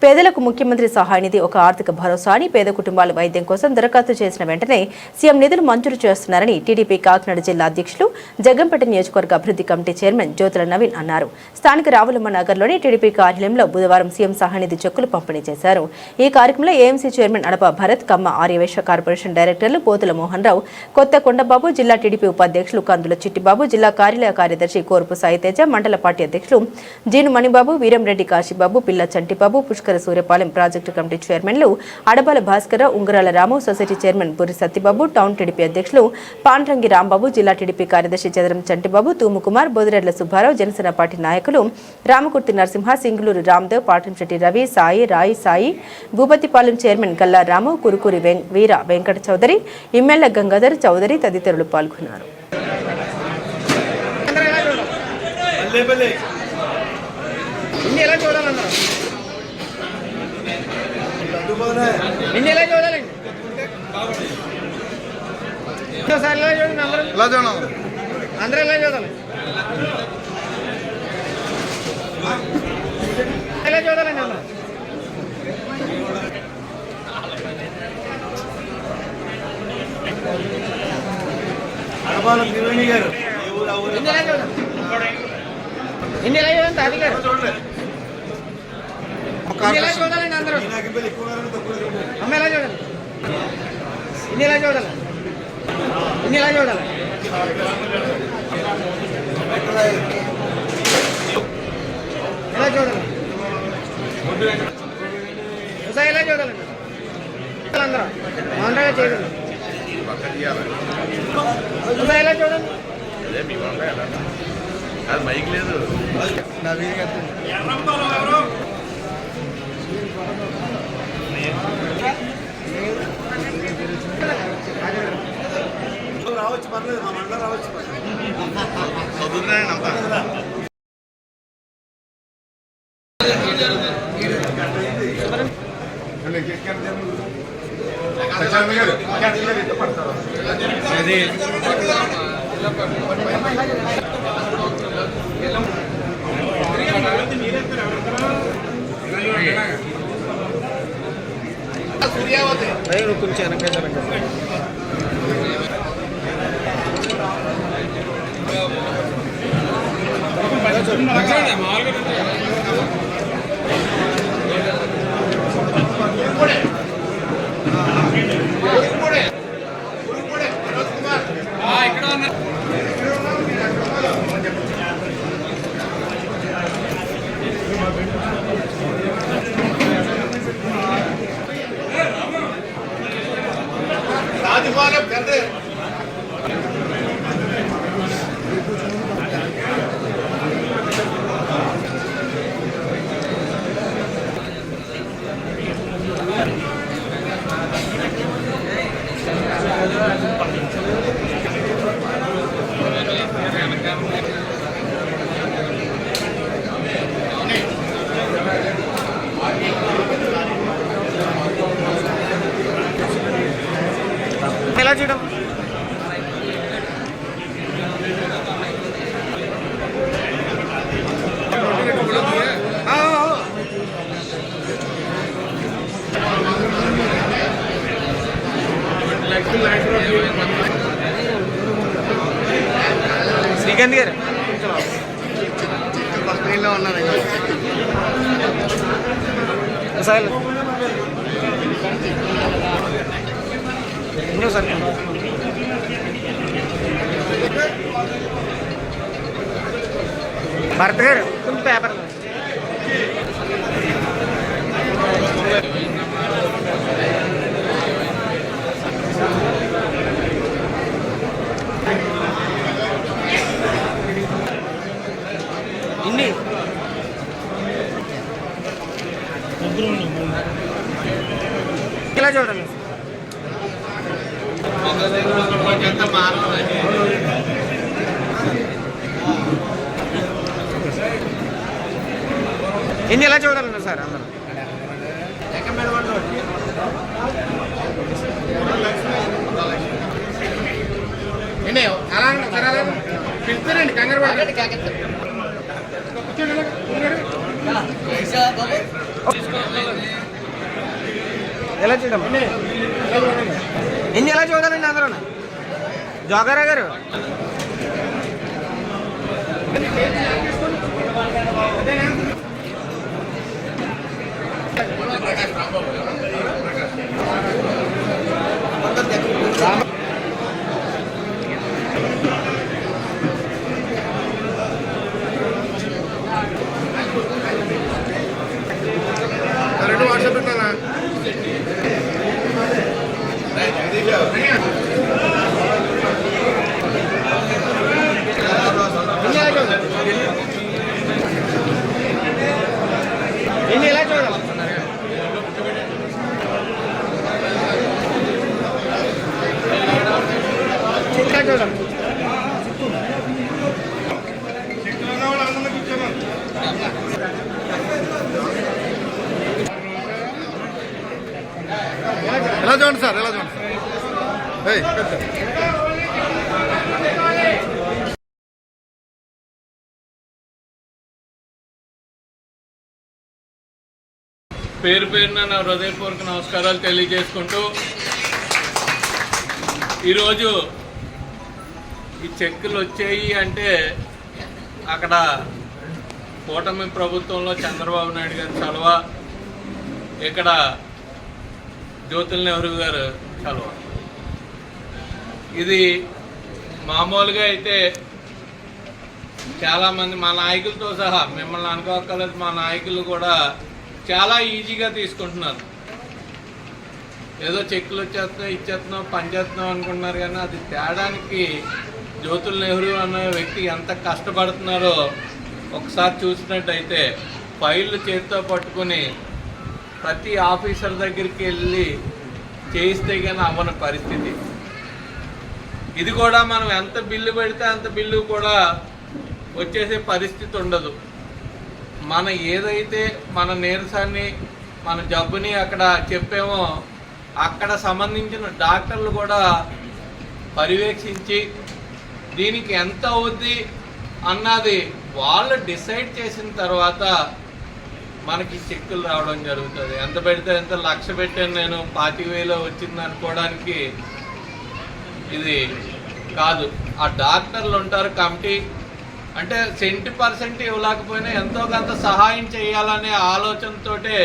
పేదలకు ముఖ్యమంత్రి సహాయ నిధి ఒక ఆర్థిక భరోసా అని, పేద కుటుంబాల వైద్యం కోసం దరఖాస్తు చేసిన వెంటనే సీఎం నిధులు మంజూరు చేస్తున్నారని టీడీపీ కాకినాడ జిల్లా అధ్యక్షులు, జగ్గంపేట నియోజకవర్గ అభివృద్ధి కమిటీ చైర్మన్ జ్యోతుల నవీన్ అన్నారు. స్థానిక రావులమ్మ నగర్లోని టీడీపీ కార్యాలయంలో బుధవారం సీఎం సహాయ నిధి చెక్కులు పంపిణీ చేశారు. ఈ కార్యక్రమంలో ఏఎంసీ చైర్మన్ అడప భరత్, కమ్మ ఆర్యవైశ్య కార్పొరేషన్ డైరెక్టర్లు పోతుల మోహన్ రావు, కొత్త కొండబాబు, జిల్లా టీడీపీ ఉపాధ్యక్షులు కందుల చిట్టిబాబు, జిల్లా కార్యాలయ కార్యదర్శి కోర్పు సాయితేజ, మండల పార్టీ అధ్యక్షులు జీను మణిబాబు, వీరంరెడ్డి కాశీబాబు, పిల్ల చంటిబాబు, పుష్కర సూర్యపాలెం ప్రాజెక్టు కమిటీ చైర్మన్లు Adabala Bhaskara, Ungarala Ramu, society chairman Burri Satyababu, town TDP అధ్యక్షులు పాండ్రంగి రాంబాబు, జిల్లా టీడీపీ కార్యదర్శి చదరం చంటిబాబు, తూము కుమార్, బోదిరెడ్ల సుబ్బారావు, జనసేన పార్టీ నాయకులు రామకుర్తి నరసింహ, సింగులూరు రామ్దేవ్, పాటంశెట్టి రవి, సాయి, రాయి సాయి, భూపతిపాలెం చైర్మన్ గల్లా రాము, కురుకూరి వీర వెంకట చౌదరి, ఇమ్మెళ్ల గంగాధర్ చౌదరి తదితరులు పాల్గొన్నారు. మైక్ లేదు. రావచ్చు, పర్లేదు, మా మండలం రావచ్చు. చదువుతున్నానంతా కొంచెం ఎలా చేయడం శ్రీకాంత్ గారు స్క్రీన్లో ఉన్నారు. సార్ భరత్ గారు కొంచెం పేపర్ ఇన్ని ఇలా చూడండి. ఎన్ని ఎలా చూడాలన్నా సార్ అందరూ అలా పిలుస్తారండి కంగారు పడండి. ఎలా చూడమ్మా ఎన్ని ఎలా చూడాలండి అందరూ జోగారా గారు రెండు వాట్సాప్ పెట్టాలా ఎన్ని ఎలా చూడాలి ఇంకా చూడాలి ఎలా చూడండి సార్ ఎలా చూడండి సార్ పేరు పేరున నా హృదయపూర్వక నమస్కారాలు తెలియజేసుకుంటూ ఈరోజు ఈ చెక్కులు వచ్చాయి అంటే అక్కడ కూటమి ప్రభుత్వంలో చంద్రబాబు నాయుడు గారి చలవ, ఇక్కడ జ్యోతుల నెహ్రూ గారు చలవ. ఇది మామూలుగా అయితే చాలామంది మా నాయకులతో సహా, మిమ్మల్ని అనుకోకలేదు, మా నాయకులు కూడా చాలా ఈజీగా తీసుకుంటున్నారు. ఏదో చెక్కులు వచ్చేస్తున్నాం ఇచ్చేస్తున్నాం పనిచేస్తున్నాం అనుకుంటున్నారు, కానీ అది తేడానికి జ్యోతుల నెహ్రూ అనే వ్యక్తి ఎంత కష్టపడుతున్నారో ఒకసారి చూసినట్టయితే ఫైళ్ళు చేతితో పట్టుకుని ప్రతి ఆఫీసర్ దగ్గరికి వెళ్ళి చేయిస్తే కానీ అవ్వని పరిస్థితి. ఇది కూడా మనం ఎంత బిల్లు పెడితే అంత బిల్లు కూడా వచ్చేసే పరిస్థితి ఉండదు. మన ఏదైతే మన నీరసాన్ని మన జబ్బుని అక్కడ చెప్పామో అక్కడ సంబంధించిన డాక్టర్లు కూడా పర్యవేక్షించి దీనికి ఎంత అవుద్ది అన్నది వాళ్ళు డిసైడ్ చేసిన తర్వాత మనకి చెక్కులు రావడం జరుగుతుంది. ఎంత పెడితే ఎంత, 1,00,000 పెట్టాను నేను 25,000 వచ్చింది అనుకోవడానికి ఇది కాదు. ఆ డాక్టర్లు ఉంటారు కమిటీ, అంటే 1% ఇవ్వలేకపోయినా ఎంతో కొంత సహాయం చేయాలనే ఆలోచనతోటే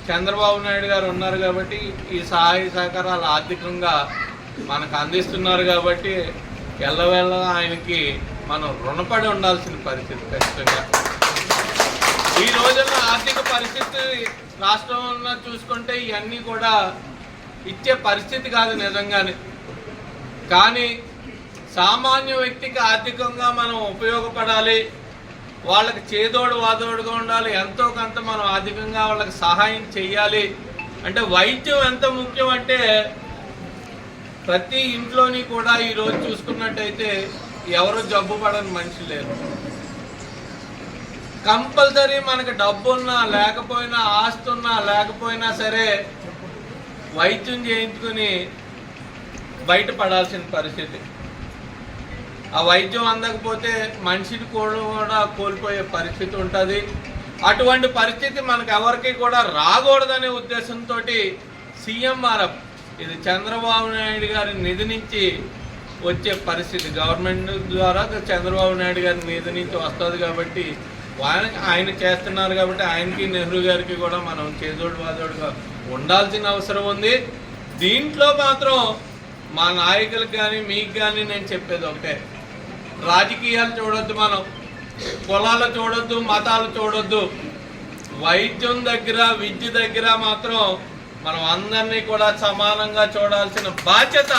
చంద్రబాబు నాయుడు గారు ఉన్నారు కాబట్టి ఈ సహాయ సహకారాలు ఆర్థికంగా మనకు అందిస్తున్నారు కాబట్టి ఎల్లవేళ ఆయనకి మనం రుణపడి ఉండాల్సిన పరిస్థితి ఖచ్చితంగా. ఈ రోజుల్లో ఆర్థిక పరిస్థితి రాష్ట్రంలో చూసుకుంటే ఇవన్నీ కూడా ఇచ్చే పరిస్థితి కాదు నిజంగానే. కానీ సామాన్య వ్యక్తికి ఆర్థికంగా మనం ఉపయోగపడాలి, వాళ్ళకి చేదోడు వాదోడుగా ఉండాలి, ఎంతో కొంత మనం ఆర్థికంగా వాళ్ళకి సహాయం చేయాలి అంటే వైద్యం ఎంత ముఖ్యం అంటే ప్రతి ఇంట్లోని కూడా ఈరోజు చూసుకున్నట్టయితే ఎవరు జబ్బు పడని మనిషి లేరు. కంపల్సరీ మనకు డబ్బున్నా లేకపోయినా, ఆస్తి ఉన్నా లేకపోయినా సరే వైద్యం చేయించుకుని బయటపడాల్సిన పరిస్థితి. ఆ వైద్యం అందకపోతే మనిషిని కూడా కోల్పోయే పరిస్థితి ఉంటుంది. అటువంటి పరిస్థితి మనకు ఎవరికి కూడా రాకూడదనే ఉద్దేశంతో సీఎంఆర్ఎఫ్, ఇది చంద్రబాబు నాయుడు గారి నిధి నుంచి వచ్చే పరిస్థితి, గవర్నమెంట్ ద్వారా చంద్రబాబు నాయుడు గారి నిధి నుంచి వస్తుంది కాబట్టి ఆయన చేస్తున్నారు కాబట్టి ఆయనకి నెహ్రూ గారికి కూడా మనం చేదోడు వాదోడుగా ఉండాల్సిన అవసరం ఉంది. దీంట్లో మాత్రం మా నాయకులకు కానీ మీకు కానీ నేను చెప్పేది ఒకటే, రాజకీయాలు చూడొద్దు, మనం కులాలు చూడొద్దు, మతాలు చూడొద్దు. వైద్యం దగ్గర, విద్య దగ్గర మాత్రం మనం అందరినీ కూడా సమానంగా చూడాల్సిన బాధ్యత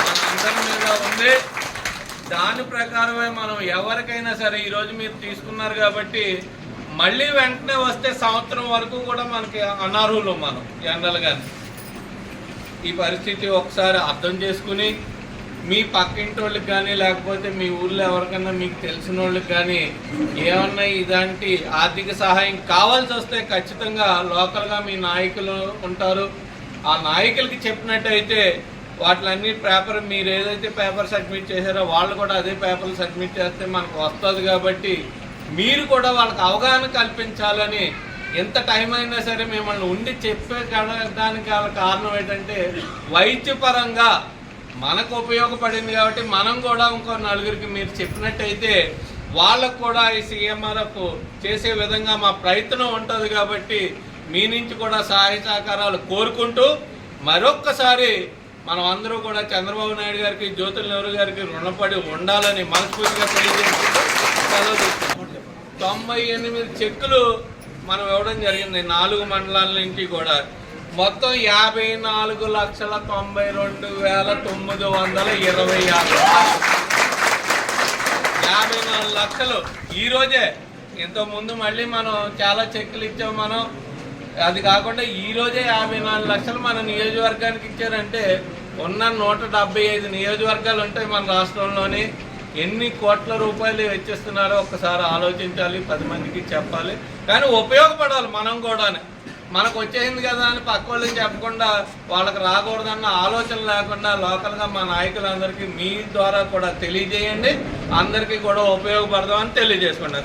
మనందరి మీద ఉంది. దాని ప్రకారమే మనం ఎవరికైనా సరే ఈరోజు మీరు తీసుకున్నారు కాబట్టి మళ్ళీ వెంటనే వస్తే సంవత్సరం వరకు కూడా మనకి అనర్హులు మనం జనరల్ గాని. ఈ పరిస్థితి ఒకసారి అర్థం చేసుకుని మీ పక్కింటి వాళ్ళకి కానీ లేకపోతే మీ ఊర్లో ఎవరికైనా మీకు తెలిసిన వాళ్ళకి కానీ ఏమన్నా ఇలాంటి ఆర్థిక సహాయం కావాల్సి వస్తే ఖచ్చితంగా లోకల్గా మీ నాయకులు ఉంటారు, ఆ నాయకులకి చెప్పినట్టయితే వాటిలన్నీ పేపర్ మీరు ఏదైతే పేపర్ సబ్మిట్ చేశారో వాళ్ళు కూడా అదే పేపర్లు సబ్మిట్ చేస్తే మనకు వస్తుంది. కాబట్టి మీరు కూడా వాళ్ళకి అవగాహన కల్పించాలని ఎంత టైం అయినా సరే మిమ్మల్ని ఉండి చెప్పే దానికి గల కారణం ఏంటంటే వైద్యపరంగా మనకు ఉపయోగపడింది కాబట్టి మనం కూడా ఇంకో నలుగురికి మీరు చెప్పినట్టయితే వాళ్ళకు కూడా ఈ CMRF చేసే విధంగా మా ప్రయత్నం ఉంటుంది కాబట్టి మీ నుంచి కూడా సహాయ సహకారాలు కోరుకుంటూ మరొక్కసారి మనం అందరూ కూడా చంద్రబాబు నాయుడు గారికి జ్యోతుల నెహ్రూ గారికి రుణపడి ఉండాలని మనస్ఫూర్తిగా తెలియజేసుకుంటూ 98 చెక్కులు మనం ఇవ్వడం జరిగింది 4 మండలాల నుంచి కూడా. మొత్తం 54,92,926 54 లక్షలు ఈరోజే. ఇంతకుముందు మళ్ళీ మనం చాలా చెక్కులు ఇచ్చాం మనం. అది కాకుండా ఈరోజే 54 లక్షలు మన నియోజకవర్గానికి ఇచ్చారంటే ఉన్న 175 నియోజకవర్గాలు ఉంటాయి మన రాష్ట్రంలోని. ఎన్ని కోట్ల రూపాయలు వెచ్చిస్తున్నారో ఒక్కసారి ఆలోచించాలి, 10 మందికి చెప్పాలి. కానీ ఉపయోగపడాలి మనం కూడా. మనకు వచ్చేసింది కదా అని పక్క వాళ్ళకి చెప్పకుండా వాళ్ళకి రాకూడదన్న ఆలోచన లేకుండా లోకల్గా మా నాయకులందరికీ మీ ద్వారా కూడా తెలియజేయండి. అందరికీ కూడా ఉపయోగపడదామని తెలియజేసుకున్నారు.